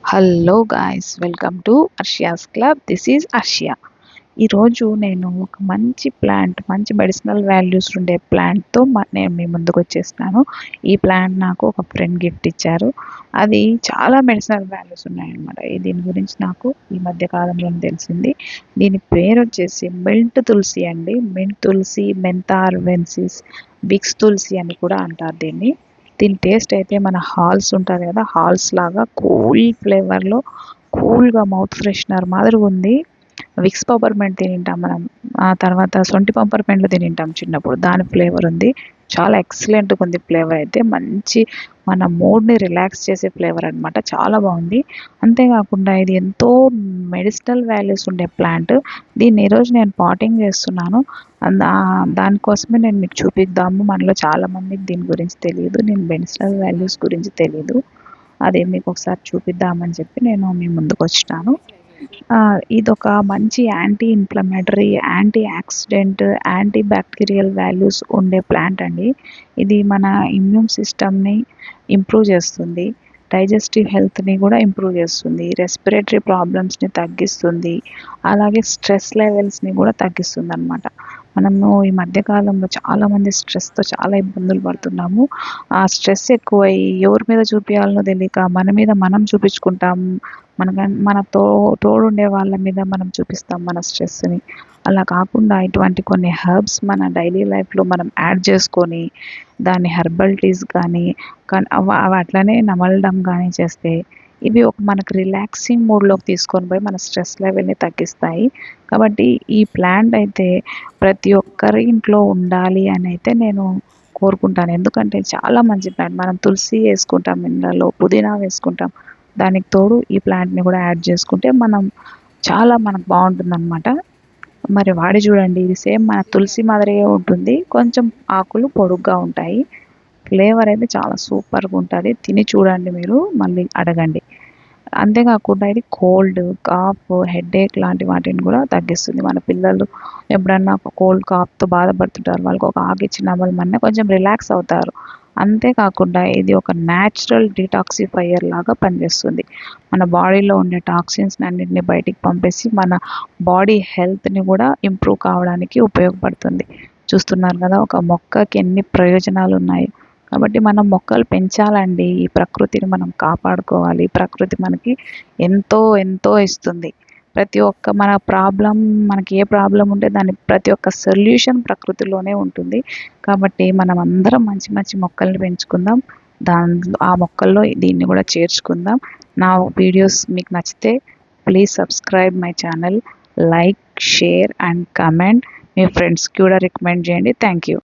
Hello guys, welcome to Arshia's club. This is Arshia. ఈరోజు నేను ఒక మంచి మెడిసినల్ వాల్యూస్ ఉండే ప్లాంట్తో నేను మీ ముందుకు వచ్చేస్తాను. ఈ ప్లాంట్ నాకు ఒక ఫ్రెండ్ గిఫ్ట్ ఇచ్చారు. అది చాలా మెడిసినల్ వాల్యూస్ ఉన్నాయన్నమాట. దీని గురించి నాకు ఈ మధ్య కాలంలో తెలిసింది. దీని పేరు వచ్చేసి మింట్ తులసి అండి. మింట్ తులసి, మెంతార్వెన్సిస్, బిక్స్ తులసి అని కూడా అంటారు దీన్ని. దీని టేస్ట్ అయితే మన హాల్స్ ఉంటుంది కదా, హాల్స్ లాగా కూల్ ఫ్లేవర్లో కూల్గా మౌత్ ఫ్రెషనర్ మాదిరిగా ఉంది. విక్స్ పపర్మెంట్ తినింటాం మనం, ఆ తర్వాత సొంటి పపర్మెంట్లు తినింటాం చిన్నప్పుడు, దాని ఫ్లేవర్ ఉంది. చాలా ఎక్సలెంట్గా ఉంది ఫ్లేవర్ అయితే. మంచి మన మూడ్ని రిలాక్స్ చేసే ఫ్లేవర్ అనమాట. చాలా బాగుంది. అంతేకాకుండా ఇది ఎంతో మెడిసినల్ వాల్యూస్ ఉండే ప్లాంట్. దీన్ని ఈరోజు నేను పాటింగ్ చేస్తున్నాను. దానికోసమే నేను మీకు చూపిద్దాము. మనలో చాలామందికి దీని గురించి తెలియదు, నేను మెడిసినల్ వాల్యూస్ గురించి తెలియదు. అదే మీకు ఒకసారి చూపిద్దామని చెప్పి నేను మీ ముందుకు వచ్చినాను. ఇదొక మంచి anti inflammatory, anti accident, anti bacterial values ఉండే ప్లాంట్ అండి. ఇది మన ఇమ్యూన్ సిస్టమ్ని ఇంప్రూవ్ చేస్తుంది, డైజెస్టివ్ హెల్త్ని కూడా ఇంప్రూవ్ చేస్తుంది, రెస్పిరేటరీ ప్రాబ్లమ్స్ని తగ్గిస్తుంది, అలాగే స్ట్రెస్ లెవెల్స్ని కూడా తగ్గిస్తుంది అనమాట. మనము ఈ మధ్యకాలంలో చాలామంది స్ట్రెస్తో చాలా ఇబ్బందులు పడుతున్నాము. ఆ స్ట్రెస్ ఎక్కువై ఎవరి మీద చూపించాలనో తెలియక మన మీద మనం చూపించుకుంటాం. తోడుండే వాళ్ళ మీద మనం చూపిస్తాం మన స్ట్రెస్ని. అలా కాకుండా ఇటువంటి కొన్ని హెర్బ్స్ మన డైలీ లైఫ్లో మనం యాడ్ చేసుకొని దాన్ని హెర్బల్ టీస్ కానీ అవి అట్లనే నమలడం కానీ చేస్తే ఇవి ఒక మనకు రిలాక్సింగ్ మూడ్లోకి తీసుకొని పోయి మన స్ట్రెస్ లెవెల్ని తగ్గిస్తాయి. కాబట్టి ఈ ప్లాంట్ అయితే ప్రతి ఒక్కరి ఇంట్లో ఉండాలి అని అయితే నేను కోరుకుంటాను. ఎందుకంటే చాలా మంచి ప్లాంట్. మనం తులసి వేసుకుంటాం, ఇంట్లో పుదీనా వేసుకుంటాం, దానికి తోడు ఈ ప్లాంట్ని కూడా యాడ్ చేసుకుంటే మనకు బాగుంటుందన్నమాట. మరి వాడి చూడండి, ఇది సేమ్ మన తులసి మాదిరిగా ఉంటుంది, కొంచెం ఆకులు పొడుగ్గా ఉంటాయి. ఫ్లేవర్ అయితే చాలా సూపర్గా ఉంటుంది. తిని చూడండి, మీరు మళ్ళీ అడగండి. అంతేకాకుండా ఇది కోల్డ్, కాఫ్, హెడేక్ లాంటి వాటిని కూడా తగ్గిస్తుంది. మన పిల్లలు ఎప్పుడన్నా కోల్డ్ కాఫ్తో బాధపడుతుంటారు, వాళ్ళకి ఒక ఆకు ఇచ్చి నమలమన్నా కొంచెం రిలాక్స్ అవుతారు. అంతేకాకుండా ఇది ఒక న్యాచురల్ డిటాక్సిఫైయర్ లాగా పనిచేస్తుంది. మన బాడీలో ఉండే టాక్సిన్స్ని అన్నింటినీ బయటికి పంపేసి మన బాడీ హెల్త్ని కూడా ఇంప్రూవ్ కావడానికి ఉపయోగపడుతుంది. చూస్తున్నారు కదా, ఒక మొక్కకి ఎన్ని ప్రయోజనాలు ఉన్నాయి. కాబట్టి మనం మొక్కలు పెంచాలండి. ఈ ప్రకృతిని మనం కాపాడుకోవాలి. ప్రకృతి మనకి ఎంతో ఎంతో ఇస్తుంది. మనకి ఏ ప్రాబ్లం ఉంటే దాని ప్రతి ఒక్క సొల్యూషన్ ప్రకృతిలోనే ఉంటుంది. కాబట్టి మనం అందరం మంచి మంచి మొక్కల్ని పెంచుకుందాం, ఆ మొక్కల్లో దీన్ని కూడా చేర్చుకుందాం. నా వీడియోస్ మీకు నచ్చితే please subscribe my channel, like, share and comment. మీ ఫ్రెండ్స్కి కూడా రికమెండ్ చేయండి. Thank you.